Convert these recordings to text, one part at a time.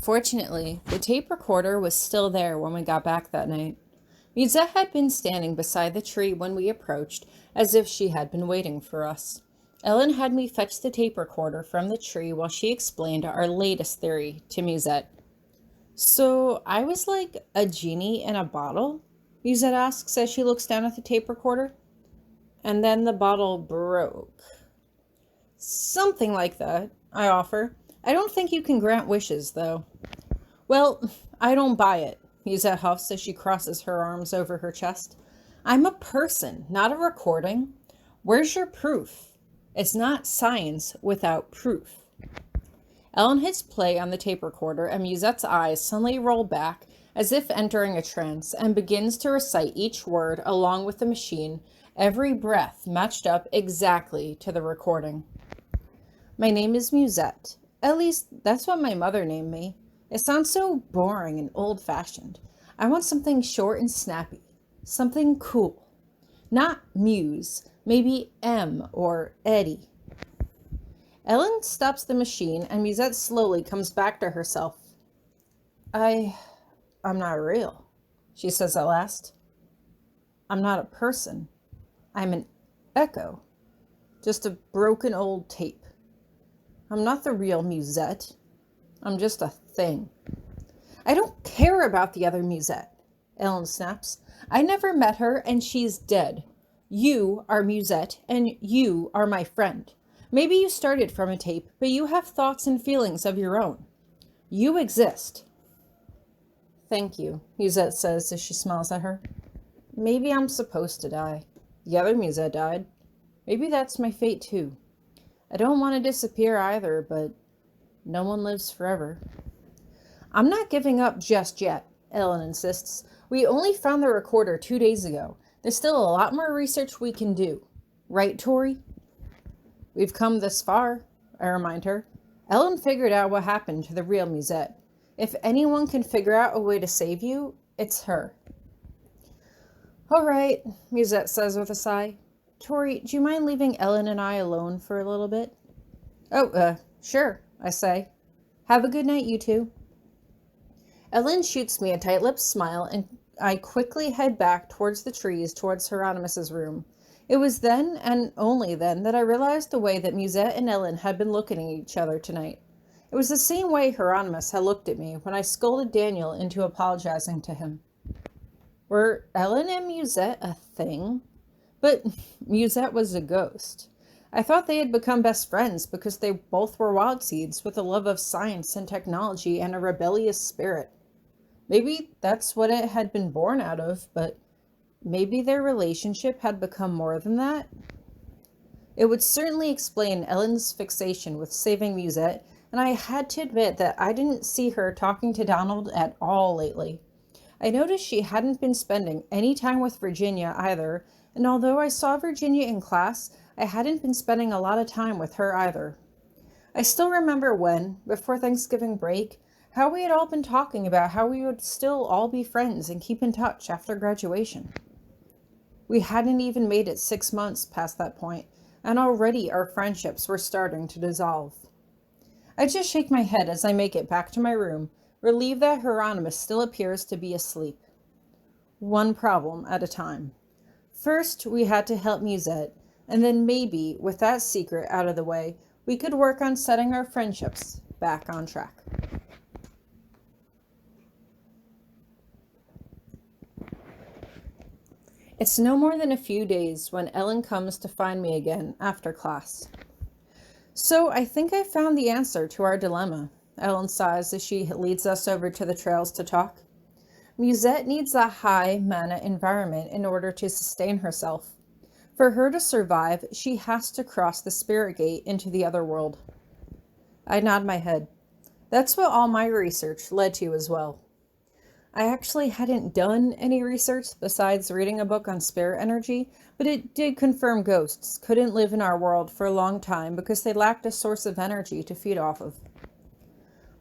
Fortunately, the tape recorder was still there when we got back that night. Musette had been standing beside the tree when we approached, as if she had been waiting for us. Ellen had me fetch the tape recorder from the tree while she explained our latest theory to Musette. So, I was like a genie in a bottle? Musette asks as she looks down at the tape recorder. And then the bottle broke. Something like that, I offer. I don't think you can grant wishes, though. Well, I don't buy it, Musette huffs as she crosses her arms over her chest. I'm a person, not a recording. Where's your proof? It's not science without proof. Ellen hits play on the tape recorder, and Musette's eyes suddenly roll back as if entering a trance, and begins to recite each word along with the machine, every breath matched up exactly to the recording. My name is Musette. At least, that's what my mother named me. It sounds so boring and old-fashioned. I want something short and snappy. Something cool. Not Muse. Maybe M or Eddie. Ellen stops the machine, and Musette slowly comes back to herself. I'm not real, she says at last. I'm not a person. I'm an echo. Just a broken old tape. I'm not the real Musette. I'm just a thing. I don't care about the other Musette, Ellen snaps. I never met her, and she's dead. You are Musette, and you are my friend. Maybe you started from a tape, but you have thoughts and feelings of your own. You exist. Thank you, Musette says as she smiles at her. Maybe I'm supposed to die. The other Musette died. Maybe that's my fate too. I don't want to disappear either, but no one lives forever. I'm not giving up just yet, Ellen insists. We only found the recorder 2 days ago. There's still a lot more research we can do. Right, Tori? We've come this far, I remind her. Ellen figured out what happened to the real Musette. If anyone can figure out a way to save you, it's her. All right, Musette says with a sigh. Tori, do you mind leaving Ellen and I alone for a little bit? Oh, sure, I say. Have a good night, you two. Ellen shoots me a tight-lipped smile, and I quickly head back towards the trees towards Hieronymous's room. It was then, and only then, that I realized the way that Musette and Ellen had been looking at each other tonight. It was the same way Hieronymus had looked at me when I scolded Daniel into apologizing to him. Were Ellen and Musette a thing? But Musette was a ghost. I thought they had become best friends because they both were wild seeds with a love of science and technology and a rebellious spirit. Maybe that's what it had been born out of, but maybe their relationship had become more than that? It would certainly explain Ellen's fixation with saving Musette, and I had to admit that I didn't see her talking to Donald at all lately. I noticed she hadn't been spending any time with Virginia either, and although I saw Virginia in class, I hadn't been spending a lot of time with her either. I still remember when, before Thanksgiving break, how we had all been talking about how we would still all be friends and keep in touch after graduation. We hadn't even made it 6 months past that point, and already our friendships were starting to dissolve. I just shake my head as I make it back to my room, relieved that Hieronymus still appears to be asleep. One problem at a time. First, we had to help Musette, and then maybe, with that secret out of the way, we could work on setting our friendships back on track. It's no more than a few days when Ellen comes to find me again after class. So I think I found the answer to our dilemma, Ellen sighs as she leads us over to the trails to talk. Musette needs a high mana environment in order to sustain herself. For her to survive, she has to cross the spirit gate into the other world. I nod my head. That's what all my research led to as well. I actually hadn't done any research besides reading a book on spirit energy, but it did confirm ghosts couldn't live in our world for a long time because they lacked a source of energy to feed off of.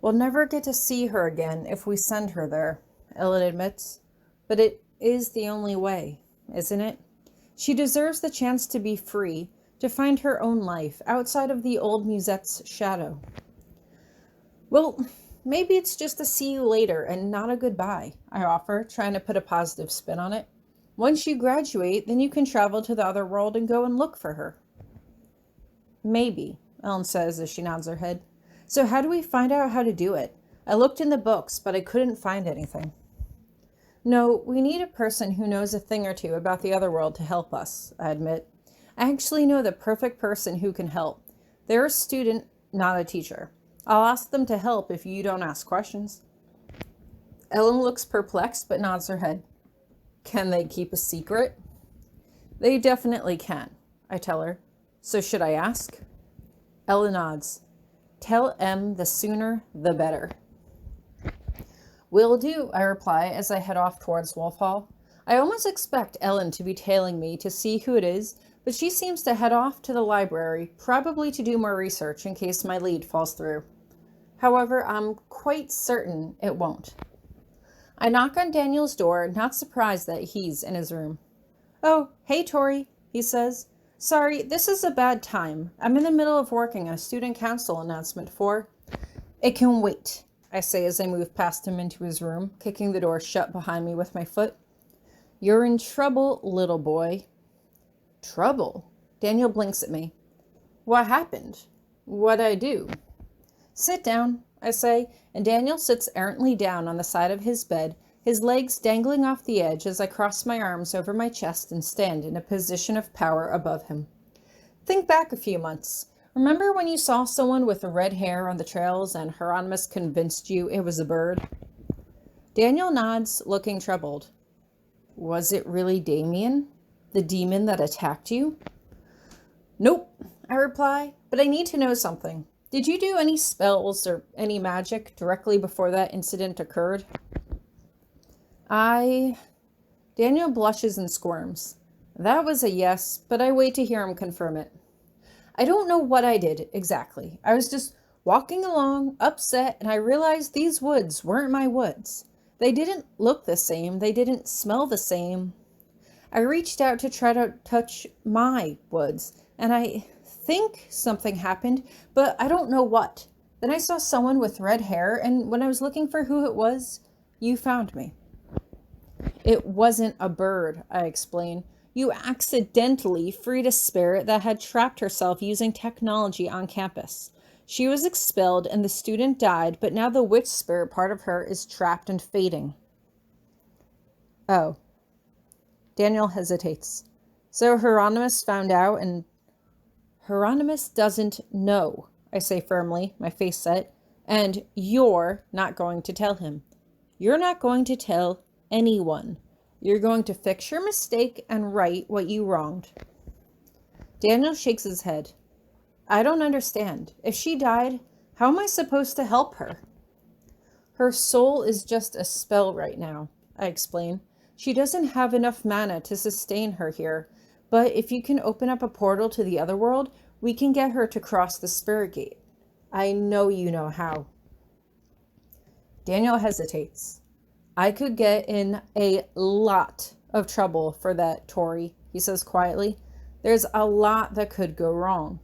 We'll never get to see her again if we send her there, Ellen admits, but it is the only way, isn't it? She deserves the chance to be free, to find her own life outside of the old Musette's shadow. Well, maybe it's just a see you later and not a goodbye, I offer, trying to put a positive spin on it. Once you graduate, then you can travel to the other world and go and look for her. Maybe, Ellen says as she nods her head. So how do we find out how to do it? I looked in the books, but I couldn't find anything. No, we need a person who knows a thing or two about the other world to help us, I admit. I actually know the perfect person who can help. They're a student, not a teacher. I'll ask them to help if you don't ask questions. Ellen looks perplexed but nods her head. Can they keep a secret? They definitely can, I tell her. So should I ask? Ellen nods. Tell M the sooner the better. Will do, I reply as I head off towards Wolf Hall. I almost expect Ellen to be tailing me to see who it is, but she seems to head off to the library, probably to do more research in case my lead falls through. However, I'm quite certain it won't. I knock on Daniel's door, not surprised that he's in his room. Oh, hey Tori, he says. Sorry, this is a bad time. I'm in the middle of working on a student council announcement for... It can wait, I say as I move past him into his room, kicking the door shut behind me with my foot. You're in trouble, little boy. Trouble? Daniel blinks at me. What happened? What'd I do? Sit down, I say, and Daniel sits errantly down on the side of his bed, his legs dangling off the edge as I cross my arms over my chest and stand in a position of power above him. Think back a few months. Remember when you saw someone with red hair on the trails and Hieronymous convinced you it was a bird? Daniel nods, looking troubled. Was it really Damien? The demon that attacked you? Nope, I reply, but I need to know something. Did you do any spells or any magic directly before that incident occurred? Daniel blushes and squirms. That was a yes, but I wait to hear him confirm it. I don't know what I did exactly. I was just walking along, upset, and I realized these woods weren't my woods. They didn't look the same. They didn't smell the same. I reached out to try to touch my woods, and I think something happened, but I don't know what. Then I saw someone with red hair, and when I was looking for who it was, you found me. It wasn't a bird, I explain. You accidentally freed a spirit that had trapped herself using technology on campus. She was expelled and the student died, but now the witch spirit part of her is trapped and fading. Oh. Daniel hesitates. So Hieronymous found out and... Hieronymous doesn't know, I say firmly, my face set, and you're not going to tell him. You're not going to tell anyone. You're going to fix your mistake and right what you wronged. Daniel shakes his head. I don't understand. If she died, how am I supposed to help her? Her soul is just a spell right now, I explain. She doesn't have enough mana to sustain her here, but if you can open up a portal to the other world, we can get her to cross the spirit gate. I know you know how. Daniel hesitates. I could get in a lot of trouble for that, Tori, he says quietly. There's a lot that could go wrong.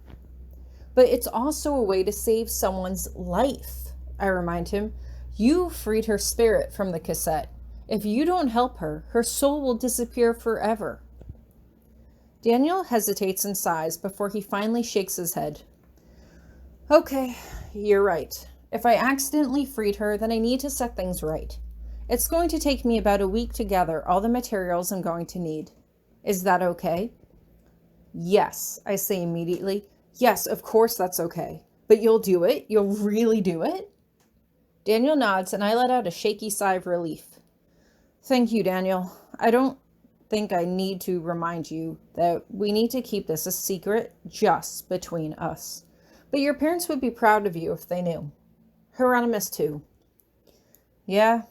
But it's also a way to save someone's life, I remind him. You freed her spirit from the cassette. If you don't help her, her soul will disappear forever. Daniel hesitates and sighs before he finally shakes his head. Okay, you're right. If I accidentally freed her, then I need to set things right. It's going to take me about a week to gather all the materials I'm going to need. Is that okay? Yes, I say immediately. Yes, of course that's okay. But you'll do it? You'll really do it? Daniel nods and I let out a shaky sigh of relief. Thank you, Daniel. I don't think I need to remind you that we need to keep this a secret just between us. But your parents would be proud of you if they knew. Hieronymous too. Yeah,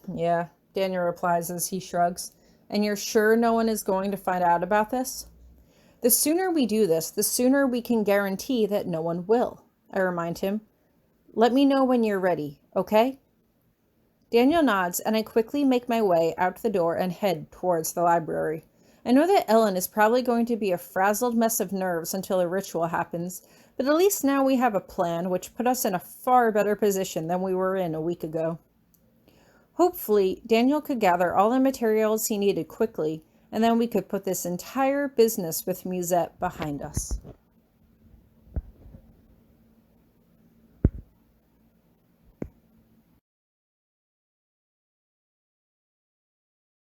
Daniel replies as he shrugs. And you're sure no one is going to find out about this? The sooner we do this, the sooner we can guarantee that no one will, I remind him. Let me know when you're ready, okay? Daniel nods, and I quickly make my way out the door and head towards the library. I know that Ellen is probably going to be a frazzled mess of nerves until a ritual happens, But at least now we have a plan, which put us in a far better position than we were in a week ago. Hopefully, Daniel could gather all the materials he needed quickly, and then we could put this entire business with Musette behind us.